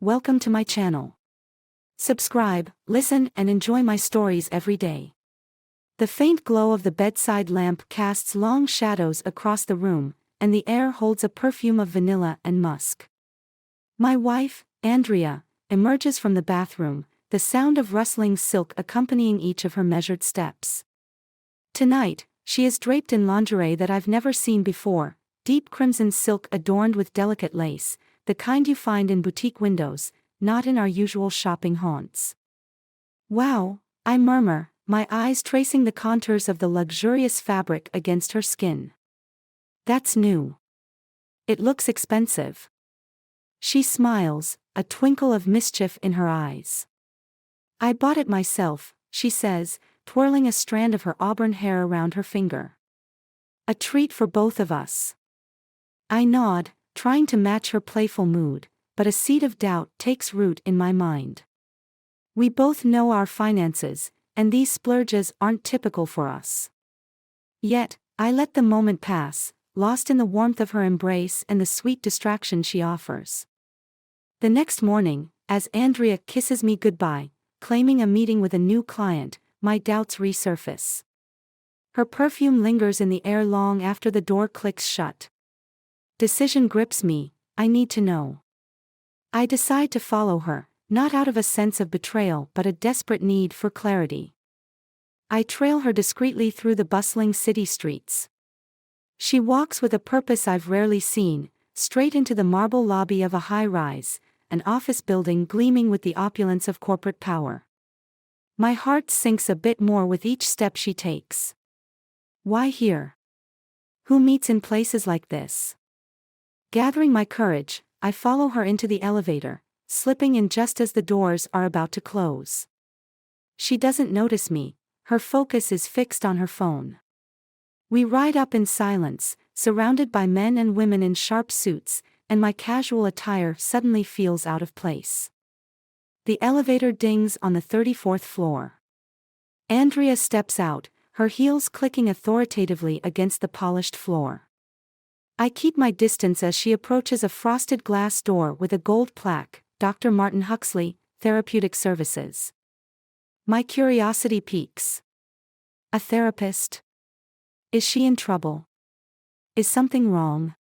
Welcome to my channel. Subscribe, listen, and enjoy my stories every day. The faint glow of the bedside lamp casts long shadows across the room, and the air holds a perfume of vanilla and musk. My wife, Andrea, emerges from the bathroom, the sound of rustling silk accompanying each of her measured steps. Tonight, she is draped in lingerie that I've never seen before, deep crimson silk adorned with delicate lace, the kind you find in boutique windows, not in our usual shopping haunts. Wow, I murmur, my eyes tracing the contours of the luxurious fabric against her skin. That's new. It looks expensive. She smiles, a twinkle of mischief in her eyes. I bought it myself, she says, twirling a strand of her auburn hair around her finger. A treat for both of us. I nod, trying to match her playful mood, but a seed of doubt takes root in my mind. We both know our finances, and these splurges aren't typical for us. Yet, I let the moment pass, lost in the warmth of her embrace and the sweet distraction she offers. The next morning, as Andrea kisses me goodbye, claiming a meeting with a new client, my doubts resurface. Her perfume lingers in the air long after the door clicks shut. Decision grips me, I need to know. I decide to follow her, not out of a sense of betrayal but a desperate need for clarity. I trail her discreetly through the bustling city streets. She walks with a purpose I've rarely seen, straight into the marble lobby of a high-rise, an office building gleaming with the opulence of corporate power. My heart sinks a bit more with each step she takes. Why here? Who meets in places like this? Gathering my courage, I follow her into the elevator, slipping in just as the doors are about to close. She doesn't notice me, her focus is fixed on her phone. We ride up in silence, surrounded by men and women in sharp suits, and my casual attire suddenly feels out of place. The elevator dings on the 34th floor. Andrea steps out, her heels clicking authoritatively against the polished floor. I keep my distance as she approaches a frosted glass door with a gold plaque, Dr. Martin Huxley, Therapeutic Services. My curiosity peaks. A therapist? Is she in trouble? Is something wrong?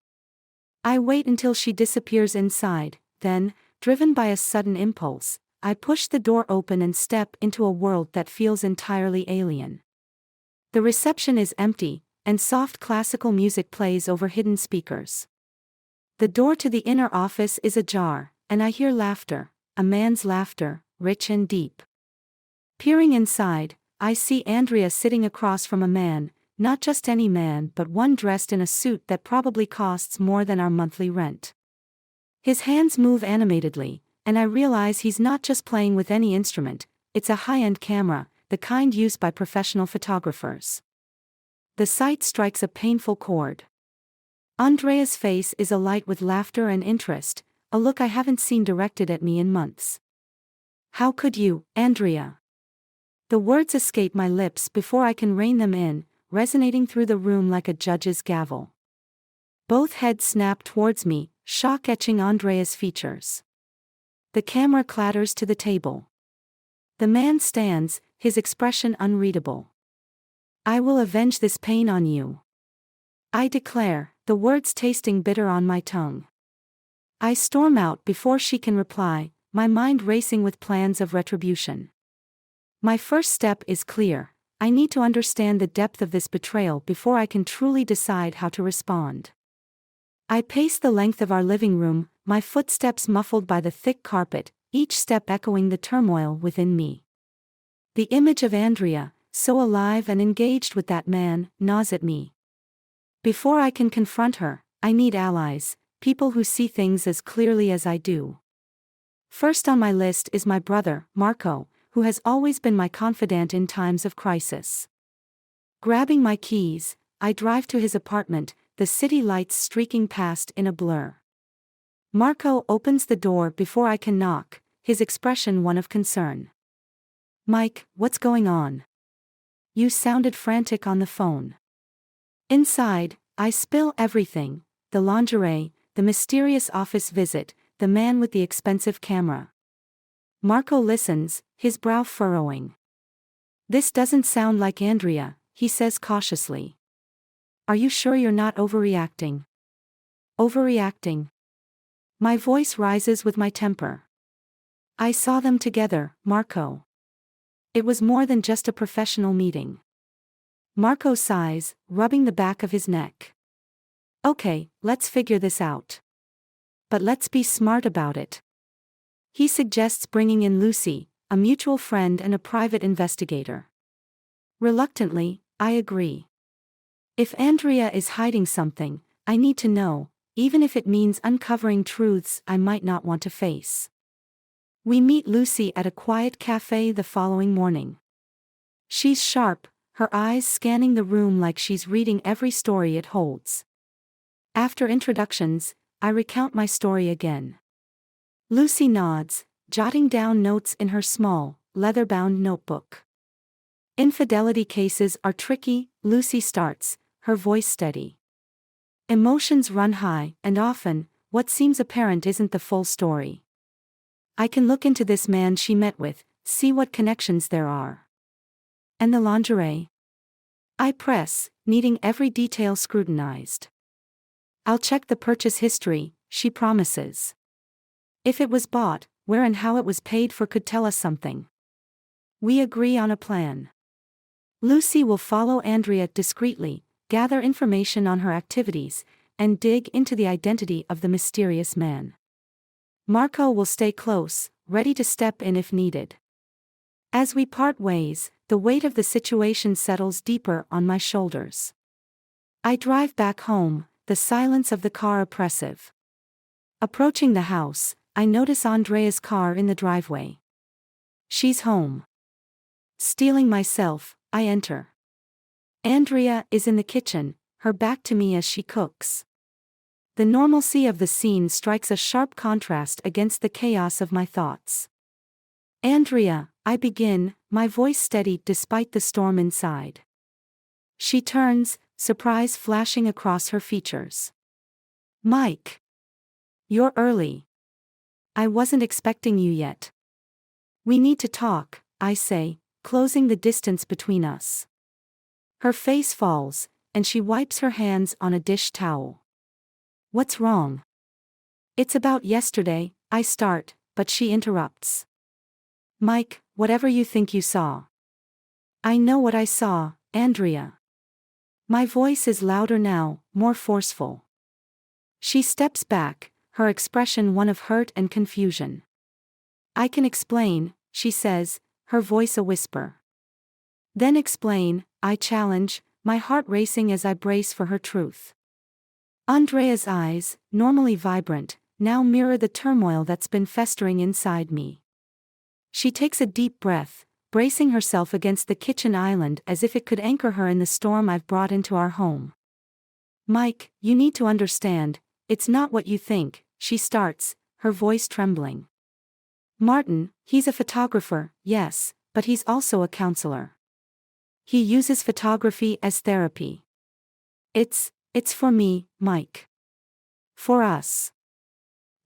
I wait until she disappears inside, then, driven by a sudden impulse, I push the door open and step into a world that feels entirely alien. The reception is empty, and soft classical music plays over hidden speakers. The door to the inner office is ajar, and I hear laughter, a man's laughter, rich and deep. Peering inside, I see Andrea sitting across from a man, not just any man but one dressed in a suit that probably costs more than our monthly rent. His hands move animatedly, and I realize he's not just playing with any instrument, it's a high-end camera, the kind used by professional photographers. The sight strikes a painful chord. Andrea's face is alight with laughter and interest, a look I haven't seen directed at me in months. How could you, Andrea? The words escape my lips before I can rein them in, resonating through the room like a judge's gavel. Both heads snap towards me, shock etching Andrea's features. The camera clatters to the table. The man stands, his expression unreadable. I will avenge this pain on you. I declare, the words tasting bitter on my tongue. I storm out before she can reply, my mind racing with plans of retribution. My first step is clear, I need to understand the depth of this betrayal before I can truly decide how to respond. I pace the length of our living room, my footsteps muffled by the thick carpet, each step echoing the turmoil within me. The image of Andrea, so alive and engaged with that man, gnaws at me. Before I can confront her, I need allies, people who see things as clearly as I do. First on my list is my brother, Marco, who has always been my confidant in times of crisis. Grabbing my keys, I drive to his apartment, the city lights streaking past in a blur. Marco opens the door before I can knock, his expression one of concern. Mike, what's going on? You sounded frantic on the phone. Inside, I spill everything, the lingerie, the mysterious office visit, the man with the expensive camera. Marco listens, his brow furrowing. This doesn't sound like Andrea, he says cautiously. Are you sure you're not overreacting? Overreacting? My voice rises with my temper. I saw them together, Marco. It was more than just a professional meeting. Marco sighs, rubbing the back of his neck. Okay, let's figure this out. But let's be smart about it. He suggests bringing in Lucy, a mutual friend and a private investigator. Reluctantly, I agree. If Andrea is hiding something, I need to know, even if it means uncovering truths I might not want to face. We meet Lucy at a quiet cafe the following morning. She's sharp, her eyes scanning the room like she's reading every story it holds. After introductions, I recount my story again. Lucy nods, jotting down notes in her small, leather-bound notebook. Infidelity cases are tricky, Lucy starts, her voice steady. Emotions run high, and often, what seems apparent isn't the full story. I can look into this man she met with, see what connections there are. And the lingerie? I press, needing every detail scrutinized. I'll check the purchase history, she promises. If it was bought, where and how it was paid for could tell us something. We agree on a plan. Lucy will follow Andrea discreetly, gather information on her activities, and dig into the identity of the mysterious man. Marco will stay close, ready to step in if needed. As we part ways, the weight of the situation settles deeper on my shoulders. I drive back home, the silence of the car oppressive. Approaching the house, I notice Andrea's car in the driveway. She's home. Steeling myself, I enter. Andrea is in the kitchen, her back to me as she cooks. The normalcy of the scene strikes a sharp contrast against the chaos of my thoughts. Andrea, I begin, my voice steady despite the storm inside. She turns, surprise flashing across her features. Mike. You're early. I wasn't expecting you yet. We need to talk, I say, closing the distance between us. Her face falls, and she wipes her hands on a dish towel. What's wrong? It's about yesterday, I start, but she interrupts. Mike, whatever you think you saw. I know what I saw, Andrea. My voice is louder now, more forceful. She steps back, her expression one of hurt and confusion. I can explain, she says, her voice a whisper. Then explain, I challenge, my heart racing as I brace for her truth. Andrea's eyes, normally vibrant, now mirror the turmoil that's been festering inside me. She takes a deep breath, bracing herself against the kitchen island as if it could anchor her in the storm I've brought into our home. Mike, you need to understand, it's not what you think, she starts, her voice trembling. Martin, he's a photographer, yes, but he's also a counselor. He uses photography as therapy. It's for me, Mike. For us.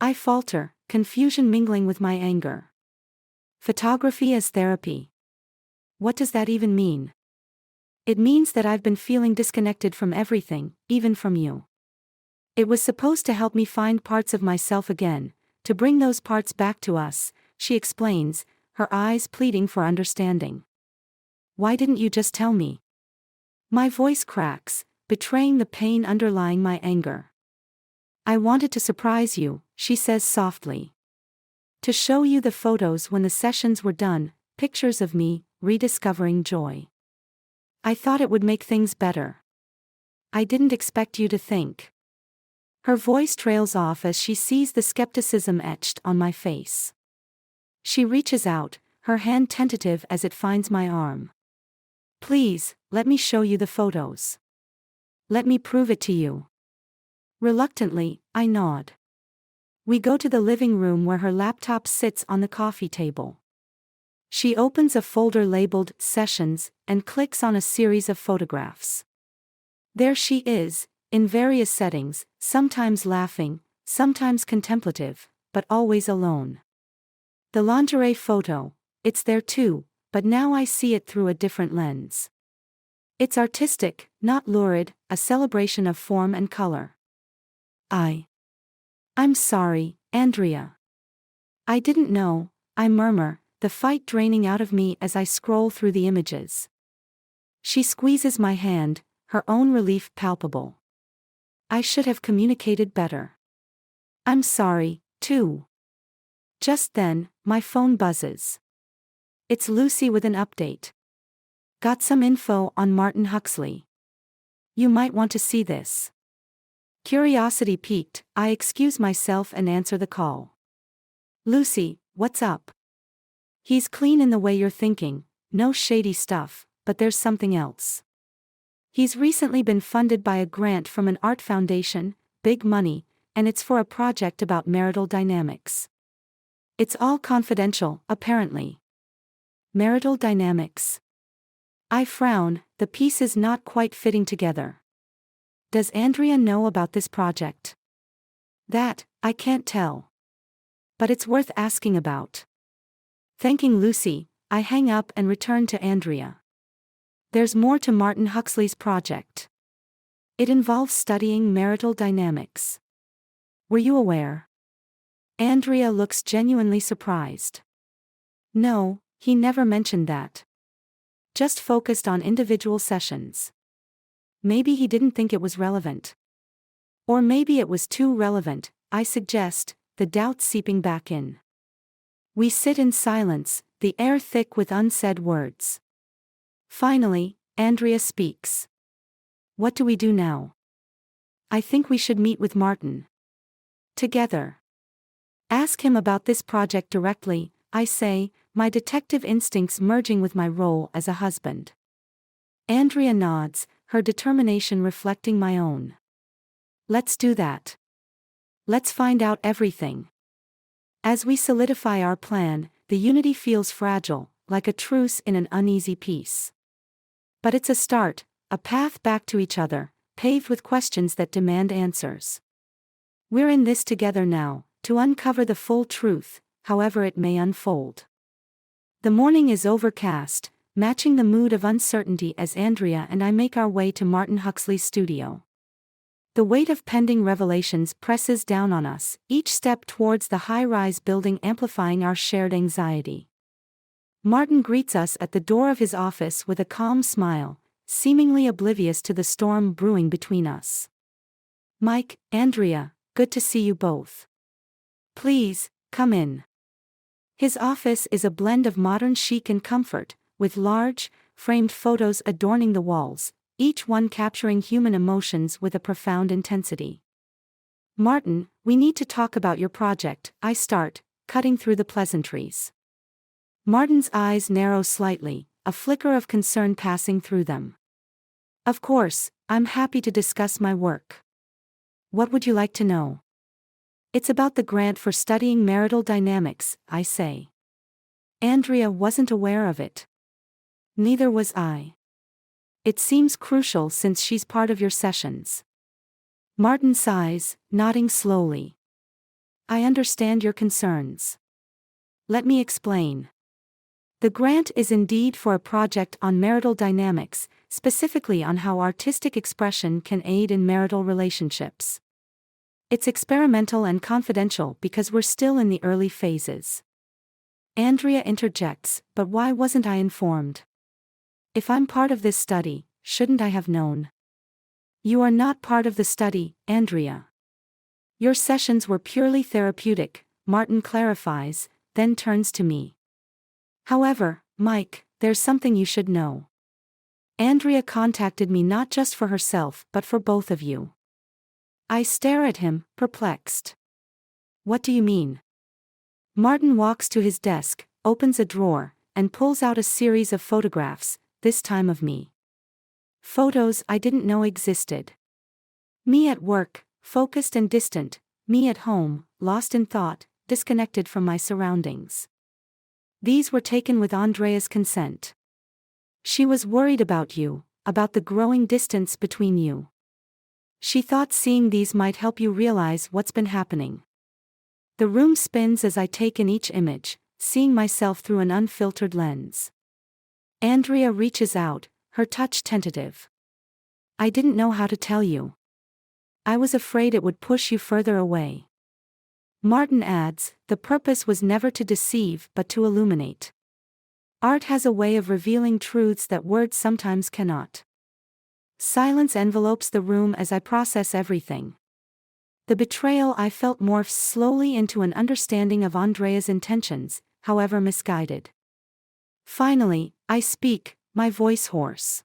I falter, confusion mingling with my anger. Photography as therapy. What does that even mean? It means that I've been feeling disconnected from everything, even from you. It was supposed to help me find parts of myself again, to bring those parts back to us, she explains, her eyes pleading for understanding. Why didn't you just tell me? My voice cracks, betraying the pain underlying my anger. I wanted to surprise you, she says softly. To show you the photos when the sessions were done, pictures of me, rediscovering joy. I thought it would make things better. I didn't expect you to think. Her voice trails off as she sees the skepticism etched on my face. She reaches out, her hand tentative as it finds my arm. Please, let me show you the photos. Let me prove it to you. Reluctantly, I nod. We go to the living room where her laptop sits on the coffee table. She opens a folder labeled Sessions and clicks on a series of photographs. There she is, in various settings, sometimes laughing, sometimes contemplative, but always alone. The lingerie photo, it's there too, but now I see it through a different lens. It's artistic, not lurid, a celebration of form and color. I'm sorry, Andrea. I didn't know, I murmur, the fight draining out of me as I scroll through the images. She squeezes my hand, her own relief palpable. I should have communicated better. I'm sorry, too. Just then, my phone buzzes. It's Lucy with an update. Got some info on Martin Huxley. You might want to see this. Curiosity piqued, I excuse myself and answer the call. Lucy, what's up? He's clean in the way you're thinking, no shady stuff, but there's something else. He's recently been funded by a grant from an art foundation, big money, and it's for a project about marital dynamics. It's all confidential, apparently. Marital dynamics. I frown, the pieces not quite fitting together. Does Andrea know about this project? That, I can't tell. But it's worth asking about. Thanking Lucy, I hang up and return to Andrea. There's more to Martin Huxley's project. It involves studying marital dynamics. Were you aware? Andrea looks genuinely surprised. No, he never mentioned that. Just focused on individual sessions. Maybe he didn't think it was relevant. Or maybe it was too relevant, I suggest, the doubt seeping back in. We sit in silence, the air thick with unsaid words. Finally, Andrea speaks. What do we do now? I think we should meet with Martin. Together. Ask him about this project directly, I say, my detective instincts merging with my role as a husband. Andrea nods, her determination reflecting my own. Let's do that. Let's find out everything. As we solidify our plan, the unity feels fragile, like a truce in an uneasy peace. But it's a start, a path back to each other, paved with questions that demand answers. We're in this together now, to uncover the full truth, however it may unfold. The morning is overcast, matching the mood of uncertainty as Andrea and I make our way to Martin Huxley's studio. The weight of pending revelations presses down on us, each step towards the high-rise building amplifying our shared anxiety. Martin greets us at the door of his office with a calm smile, seemingly oblivious to the storm brewing between us. Mike, Andrea, good to see you both. Please, come in. His office is a blend of modern chic and comfort, with large, framed photos adorning the walls, each one capturing human emotions with a profound intensity. Martin, we need to talk about your project, I start, cutting through the pleasantries. Martin's eyes narrow slightly, a flicker of concern passing through them. Of course, I'm happy to discuss my work. What would you like to know? It's about the grant for studying marital dynamics, I say. Andrea wasn't aware of it. Neither was I. It seems crucial since she's part of your sessions. Martin sighs, nodding slowly. I understand your concerns. Let me explain. The grant is indeed for a project on marital dynamics, specifically on how artistic expression can aid in marital relationships. It's experimental and confidential because we're still in the early phases. Andrea interjects, but why wasn't I informed? If I'm part of this study, shouldn't I have known? You are not part of the study, Andrea. Your sessions were purely therapeutic, Martin clarifies, then turns to me. However, Mike, there's something you should know. Andrea contacted me not just for herself but for both of you. I stare at him, perplexed. What do you mean? Martin walks to his desk, opens a drawer, and pulls out a series of photographs, this time of me. Photos I didn't know existed. Me at work, focused and distant, me at home, lost in thought, disconnected from my surroundings. These were taken with Andrea's consent. She was worried about you, about the growing distance between you. She thought seeing these might help you realize what's been happening. The room spins as I take in each image, seeing myself through an unfiltered lens. Andrea reaches out, her touch tentative. I didn't know how to tell you. I was afraid it would push you further away. Martin adds, the purpose was never to deceive but to illuminate. Art has a way of revealing truths that words sometimes cannot. Silence envelopes the room as I process everything. The betrayal I felt morphs slowly into an understanding of Andrea's intentions, however misguided. Finally, I speak, my voice hoarse.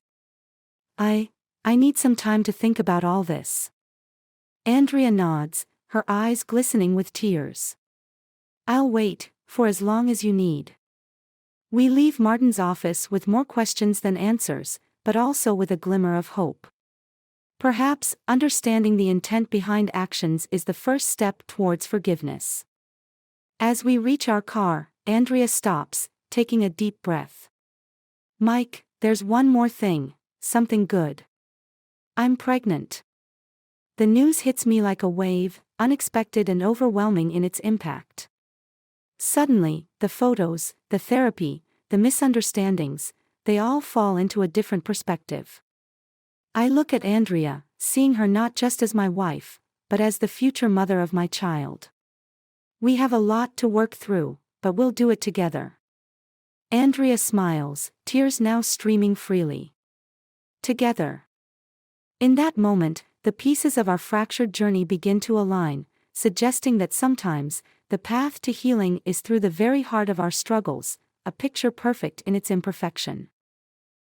I need some time to think about all this. Andrea nods, her eyes glistening with tears. I'll wait, for as long as you need. We leave Martin's office with more questions than answers, but also with a glimmer of hope. Perhaps, understanding the intent behind actions is the first step towards forgiveness. As we reach our car, Andrea stops, taking a deep breath. Mike, there's one more thing, something good. I'm pregnant. The news hits me like a wave, unexpected and overwhelming in its impact. Suddenly, the photos, the therapy, the misunderstandings, they all fall into a different perspective. I look at Andrea, seeing her not just as my wife, but as the future mother of my child. We have a lot to work through, but we'll do it together. Andrea smiles, tears now streaming freely. Together. In that moment, the pieces of our fractured journey begin to align, suggesting that sometimes, the path to healing is through the very heart of our struggles, a picture perfect in its imperfection.